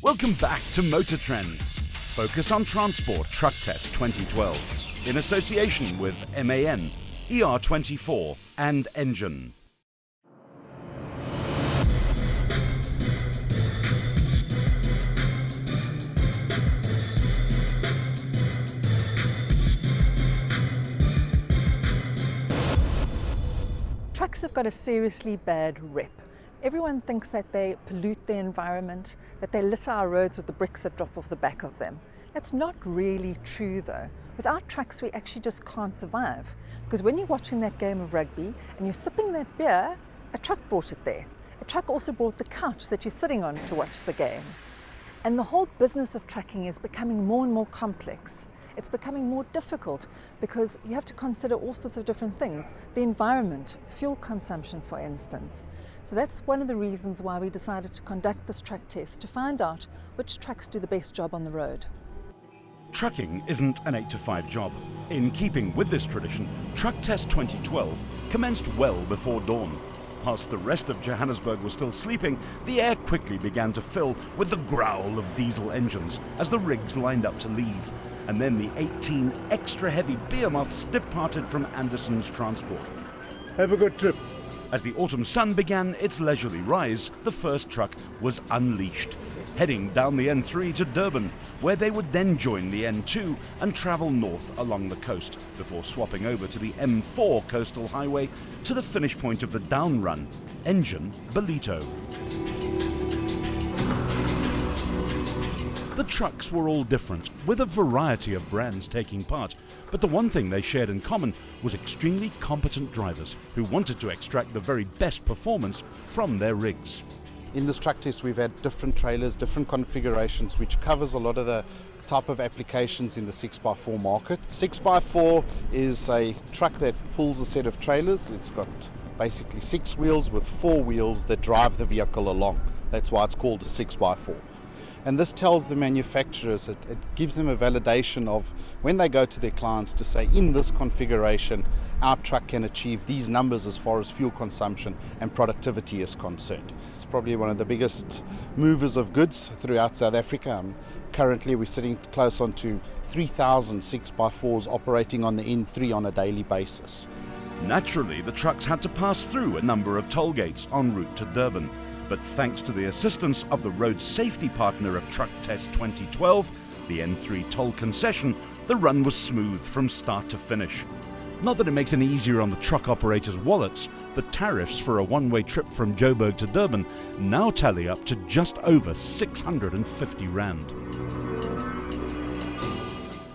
Welcome back to Motor Trends. Focus on Transport Truck Test 2012 in association with MAN, ER24 and Engine. Trucks have got a seriously bad rep. Everyone thinks that they pollute the environment, that they litter our roads with the bricks that drop off the back of them. That's not really true though. Without trucks we actually just can't survive, because when you're watching that game of rugby and you're sipping that beer, a truck brought it there. A truck also brought the couch that you're sitting on to watch the game. And the whole business of trucking is becoming more and more complex. It's becoming more difficult because you have to consider all sorts of different things. The environment, fuel consumption for instance. So that's one of the reasons why we decided to conduct this truck test, to find out which trucks do the best job on the road. Trucking isn't an 8 to 5 job. In keeping with this tradition, Truck Test 2012 commenced well before dawn. Whilst the rest of Johannesburg was still sleeping, the air quickly began to fill with the growl of diesel engines as the rigs lined up to leave. And then the 18 extra heavy behemoths departed from Anderson's transport. Have a good trip. As the autumn sun began its leisurely rise, the first truck was unleashed, heading down the N3 to Durban, where they would then join the N2 and travel north along the coast, before swapping over to the M4 coastal highway to the finish point of the down run, Engine Ballito. The trucks were all different, with a variety of brands taking part, but the one thing they shared in common was extremely competent drivers who wanted to extract the very best performance from their rigs. In this truck test we've had different trailers, different configurations, which covers a lot of the type of applications in the 6x4 market. 6x4 is a truck that pulls a set of trailers. It's got basically 6 wheels with 4 wheels that drive the vehicle along. That's why it's called a 6x4. And this tells the manufacturers, it gives them a validation of when they go to their clients to say, in this configuration, our truck can achieve these numbers as far as fuel consumption and productivity is concerned. It's probably one of the biggest movers of goods throughout South Africa. Currently we're sitting close on to 3,000 6x4s operating on the N3 on a daily basis. Naturally, the trucks had to pass through a number of toll gates en route to Durban. But thanks to the assistance of the road safety partner of Truck Test 2012, the N3 toll concession, the run was smooth from start to finish. Not that it makes any easier on the truck operators' wallets, but tariffs for a one-way trip from Joburg to Durban now tally up to just over 650 Rand.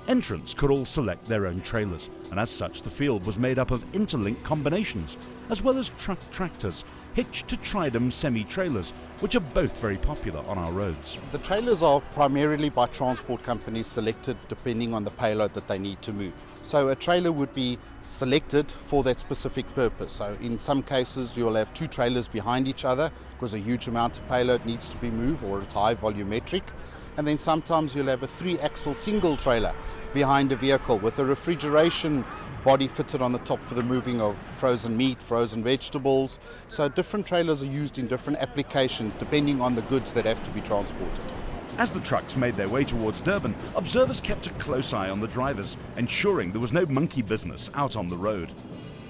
Entrants could all select their own trailers, and as such the field was made up of interlinked combinations, as well as truck tractors, hitched to Tridem semi-trailers, which are both very popular on our roads. The trailers are primarily by transport companies selected depending on the payload that they need to move. So a trailer would be selected for that specific purpose. So in some cases you'll have 2 trailers behind each other because a huge amount of payload needs to be moved, or it's high volumetric. And then sometimes you'll have a 3-axle single trailer behind a vehicle with a refrigeration body fitted on the top for the moving of frozen meat, frozen vegetables. So different trailers are used in different applications depending on the goods that have to be transported. As the trucks made their way towards Durban, observers kept a close eye on the drivers, ensuring there was no monkey business out on the road.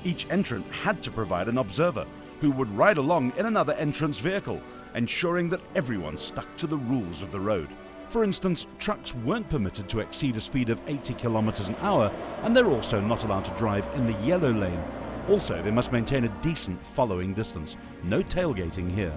Each entrant had to provide an observer, who would ride along in another entrant's vehicle, ensuring that everyone stuck to the rules of the road. For instance, trucks weren't permitted to exceed a speed of 80 kilometers an hour, and they're also not allowed to drive in the yellow lane. Also, they must maintain a decent following distance. No tailgating here.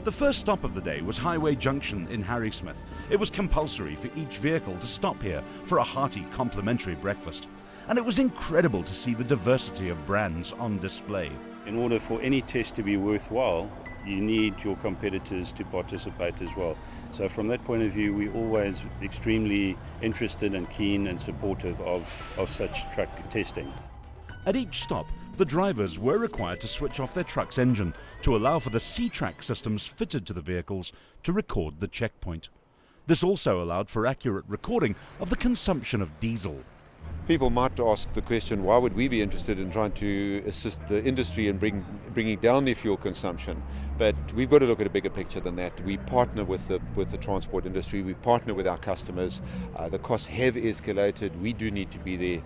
The first stop of the day was Highway Junction in Harrismith. It was compulsory for each vehicle to stop here for a hearty complimentary breakfast. And it was incredible to see the diversity of brands on display. In order for any test to be worthwhile, you need your competitors to participate as well. So from that point of view, we're always extremely interested and keen and supportive of such truck testing. At each stop, the drivers were required to switch off their truck's engine to allow for the C-Track systems fitted to the vehicles to record the checkpoint. This also allowed for accurate recording of the consumption of diesel. People might ask the question, why would we be interested in trying to assist the industry in bringing down their fuel consumption? But we've got to look at a bigger picture than that. We partner with the transport industry, we partner with our customers. The costs have escalated. We do need to be there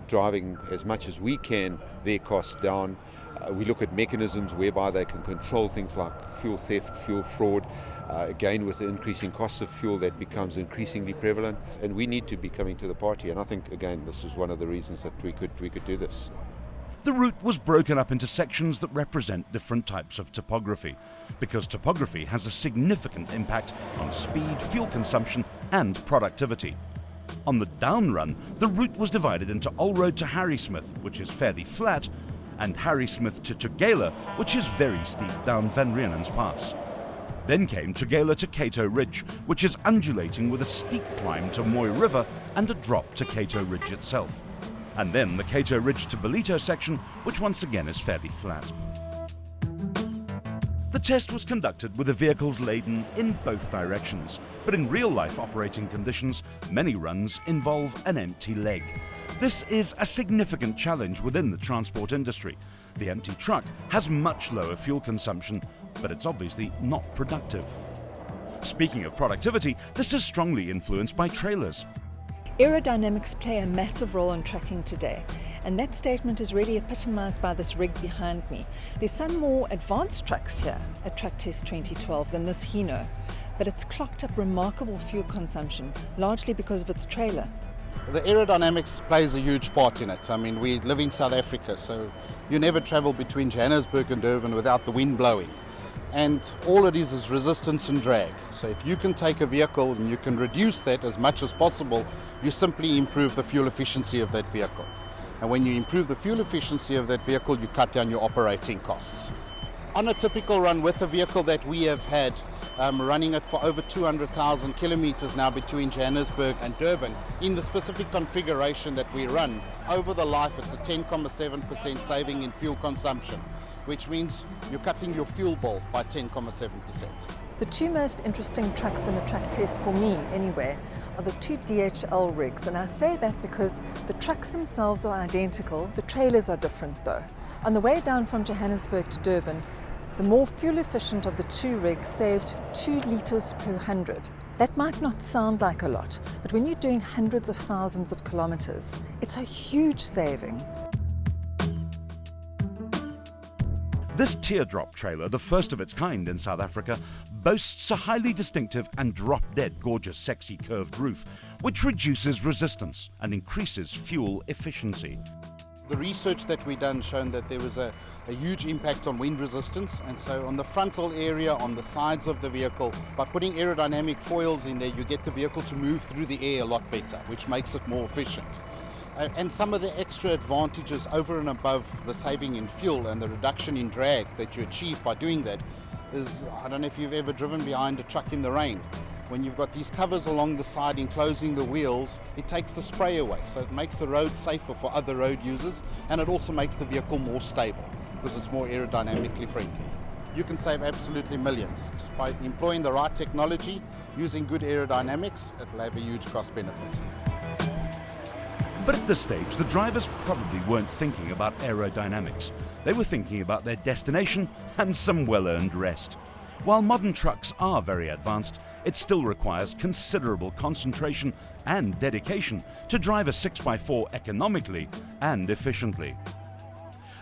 driving as much as we can their costs down. We look at mechanisms whereby they can control things like fuel theft, fuel fraud. Again, with the increasing costs of fuel, that becomes increasingly prevalent, and we need to be coming to the party. And I think, again, this is one of the reasons that we could do this. The route was broken up into sections that represent different types of topography, because topography has a significant impact on speed, fuel consumption, and productivity. On the down run, the route was divided into Allroad to Harrismith, which is fairly flat, and Harrismith to Tugela, which is very steep down Van Rienen's Pass. Then came Tugela to Cato Ridge, which is undulating with a steep climb to Moy River and a drop to Cato Ridge itself. And then the Cato Ridge to Belito section, which once again is fairly flat. The test was conducted with the vehicles laden in both directions, but in real-life operating conditions, many runs involve an empty leg. This is a significant challenge within the transport industry. The empty truck has much lower fuel consumption, but it's obviously not productive. Speaking of productivity, this is strongly influenced by trailers. Aerodynamics play a massive role in trucking today, and that statement is really epitomised by this rig behind me. There's some more advanced trucks here at Truck Test 2012 than this Hino, but it's clocked up remarkable fuel consumption, largely because of its trailer. The aerodynamics plays a huge part in it. I mean, we live in South Africa, so you never travel between Johannesburg and Durban without the wind blowing. And all it is resistance and drag. So if you can take a vehicle and you can reduce that as much as possible, you simply improve the fuel efficiency of that vehicle. And when you improve the fuel efficiency of that vehicle, you cut down your operating costs. On a typical run with a vehicle that we have had running it for over 200,000 kilometers now between Johannesburg and Durban, in the specific configuration that we run, over the life it's a 10.7% saving in fuel consumption, which means you're cutting your fuel bill by 10.7%. The two most interesting trucks in the truck test, for me anyway, are the two DHL rigs, and I say that because the trucks themselves are identical, the trailers are different though. On the way down from Johannesburg to Durban, the more fuel efficient of the two rigs saved 2 litres per 100. That might not sound like a lot, but when you're doing hundreds of thousands of kilometres, it's a huge saving. This teardrop trailer, the first of its kind in South Africa, boasts a highly distinctive and drop-dead gorgeous sexy curved roof, which reduces resistance and increases fuel efficiency. The research that we done shown that there was a huge impact on wind resistance, and so on the frontal area, on the sides of the vehicle, by putting aerodynamic foils in there, you get the vehicle to move through the air a lot better, which makes it more efficient. And some of the extra advantages over and above the saving in fuel and the reduction in drag that you achieve by doing that is, I don't know if you've ever driven behind a truck in the rain. When you've got these covers along the side enclosing the wheels, it takes the spray away, so it makes the road safer for other road users, and it also makes the vehicle more stable because it's more aerodynamically friendly. You can save absolutely millions just by employing the right technology, using good aerodynamics. It'll have a huge cost benefit. But at this stage, the drivers probably weren't thinking about aerodynamics. They were thinking about their destination and some well-earned rest. While modern trucks are very advanced, it still requires considerable concentration and dedication to drive a 6x4 economically and efficiently.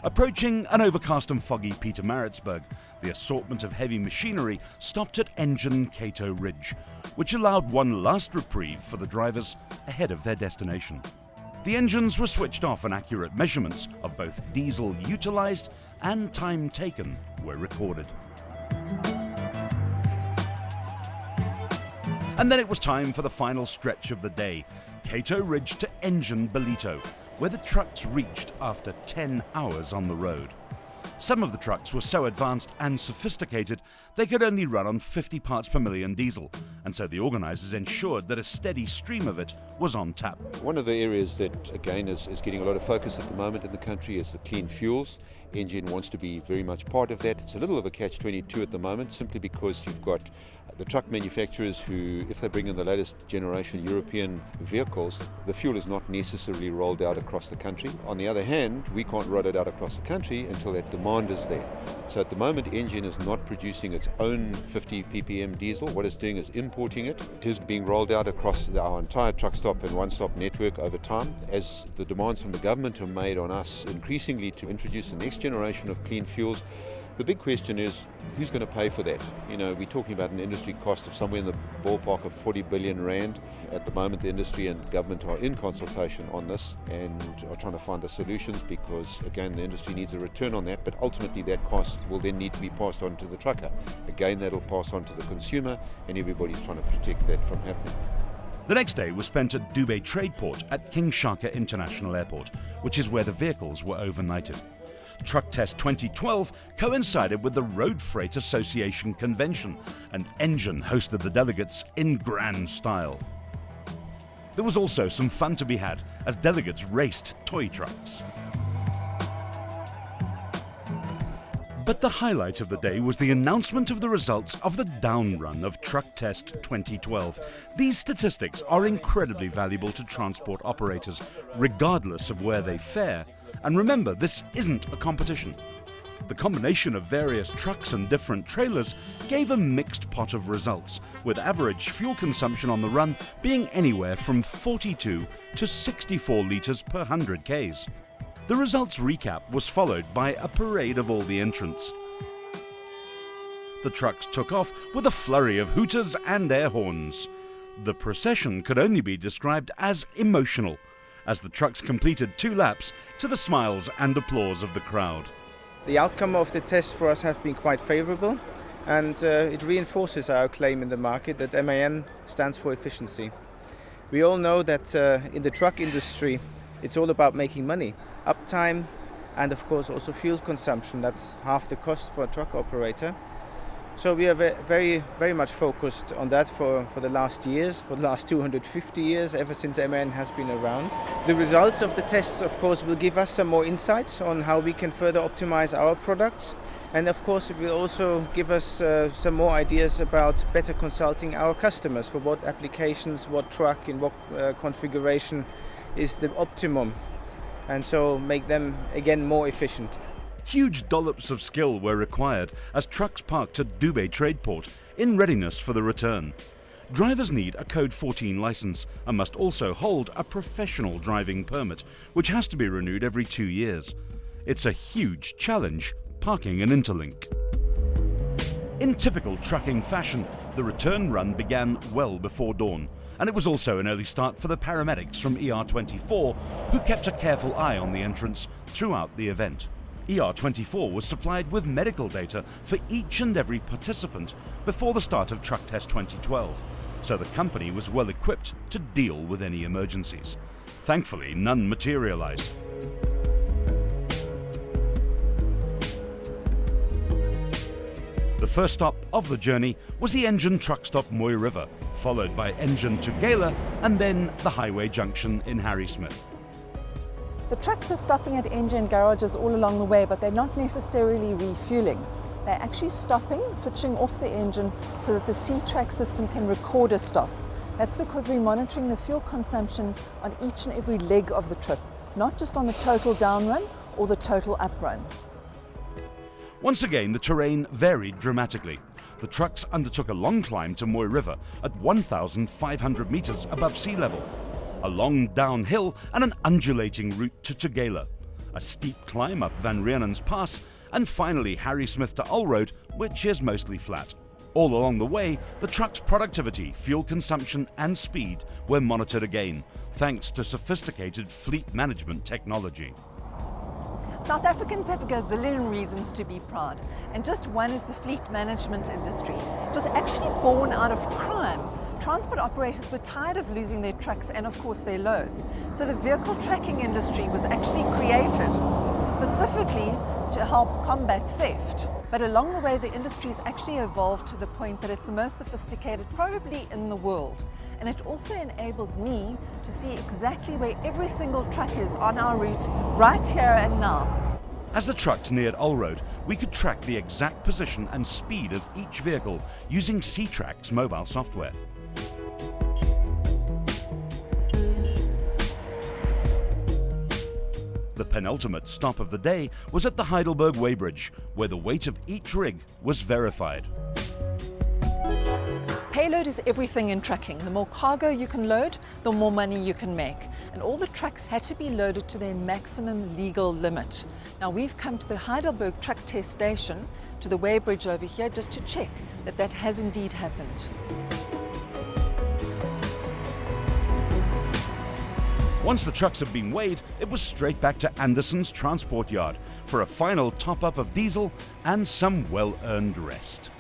Approaching an overcast and foggy Pietermaritzburg, the assortment of heavy machinery stopped at Engine Cato Ridge, which allowed one last reprieve for the drivers ahead of their destination. The engines were switched off and accurate measurements of both diesel utilised and time taken were recorded. And then it was time for the final stretch of the day, Cato Ridge to Engine Belito, where the trucks reached after 10 hours on the road. Some of the trucks were so advanced and sophisticated they could only run on 50 parts per million diesel, and so the organisers ensured that a steady stream of it was on tap. One of the areas that, again, is getting a lot of focus at the moment in the country is the clean fuels. Engine wants to be very much part of that. It's a little of a catch-22 at the moment, simply because you've got the truck manufacturers who, if they bring in the latest generation European vehicles, the fuel is not necessarily rolled out across the country. On the other hand, we can't roll it out across the country until that demand is there. So at the moment, Engine is not producing its own 50 ppm diesel. What it's doing is importing it. It is being rolled out across our entire truck stop and one-stop network over time. As the demands from the government are made on us increasingly to introduce the next generation of clean fuels, the big question is, who's going to pay for that? You know, we're talking about an industry cost of somewhere in the ballpark of 40 billion rand. At the moment, the industry and government are in consultation on this and are trying to find the solutions, because, again, the industry needs a return on that, but ultimately that cost will then need to be passed on to the trucker. Again, that'll pass on to the consumer, and everybody's trying to protect that from happening. The next day was spent at Dubai Trade Port at King Shaka International Airport, which is where the vehicles were overnighted. Truck Test 2012 coincided with the Road Freight Association convention, and Engine hosted the delegates in grand style. There was also some fun to be had as delegates raced toy trucks. But the highlight of the day was the announcement of the results of the down run of Truck Test 2012. These statistics are incredibly valuable to transport operators, regardless of where they fare. And remember, this isn't a competition. The combination of various trucks and different trailers gave a mixed pot of results, with average fuel consumption on the run being anywhere from 42 to 64 litres per 100 Ks. The results recap was followed by a parade of all the entrants. The trucks took off with a flurry of hooters and air horns. The procession could only be described as emotional, as the trucks completed 2 laps to the smiles and applause of the crowd. The outcome of the test for us have been quite favorable, and it reinforces our claim in the market that MAN stands for efficiency. We all know that in the truck industry it's all about making money, uptime, and of course also fuel consumption. That's half the cost for a truck operator. So we are very much focused on that for the last years, for the last 250 years, ever since MAN has been around. The results of the tests, of course, will give us some more insights on how we can further optimize our products. And of course, it will also give us some more ideas about better consulting our customers for what applications, what truck, in what configuration is the optimum. And so make them, again, more efficient. Huge dollops of skill were required as trucks parked at Dubai Trade Port in readiness for the return. Drivers need a Code 14 license and must also hold a professional driving permit, which has to be renewed every 2 years. It's a huge challenge parking an interlink. In typical trucking fashion, the return run began well before dawn, and it was also an early start for the paramedics from ER24, who kept a careful eye on the entrance throughout the event. ER24 was supplied with medical data for each and every participant before the start of Truck Test 2012, so the company was well equipped to deal with any emergencies. Thankfully, none materialized. The first stop of the journey was the Engine truck stop Moy River, followed by Engine to Gala, and then the highway junction in Harrismith. The trucks are stopping at engine garages all along the way, but they're not necessarily refueling. They're actually stopping, switching off the engine so that the C-Track system can record a stop. That's because we're monitoring the fuel consumption on each and every leg of the trip, not just on the total down run or the total up run. Once again, the terrain varied dramatically. The trucks undertook a long climb to Moy River at 1,500 meters above sea level, a long downhill and an undulating route to Tugela, a steep climb up Van Rienen's Pass, and finally Harrismith to Ulroad, which is mostly flat. All along the way, the truck's productivity, fuel consumption and speed were monitored again, thanks to sophisticated fleet management technology. South Africans have a gazillion reasons to be proud, and just one is the fleet management industry. It was actually born out of crime. Transport operators were tired of losing their trucks and of course their loads. So the vehicle tracking industry was actually created specifically to help combat theft. But along the way the industry has actually evolved to the point that it's the most sophisticated probably in the world. And it also enables me to see exactly where every single truck is on our route right here and now. As the trucks neared Allroad, we could track the exact position and speed of each vehicle using C-Track's mobile software. The penultimate stop of the day was at the Heidelberg weighbridge, where the weight of each rig was verified. Payload is everything in trucking. The more cargo you can load, the more money you can make. And all the trucks had to be loaded to their maximum legal limit. Now we've come to the Heidelberg truck test station, to the weighbridge over here, just to check that that has indeed happened. Once the trucks had been weighed, it was straight back to Anderson's transport yard for a final top-up of diesel and some well-earned rest.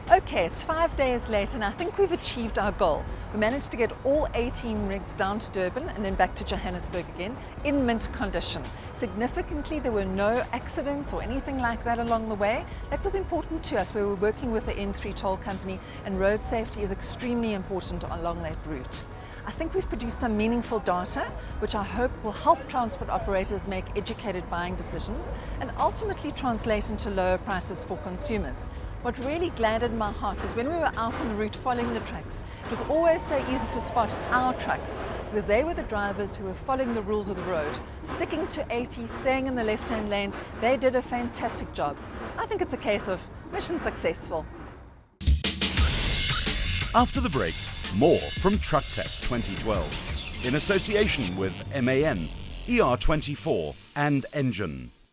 Okay, it's 5 days later and I think we've achieved our goal. We managed to get all 18 rigs down to Durban and then back to Johannesburg again in mint condition. Significantly, there were no accidents or anything like that along the way. That was important to us. We were working with the N3 toll company and road safety is extremely important along that route. I think we've produced some meaningful data, which I hope will help transport operators make educated buying decisions and ultimately translate into lower prices for consumers. What really gladdened my heart was when we were out on the route following the trucks. It was always so easy to spot our trucks because they were the drivers who were following the rules of the road, sticking to 80, staying in the left-hand lane. They did a fantastic job. I think it's a case of mission successful. After the break, more from Truck Test 2012 in association with MAN, ER24 and Engine.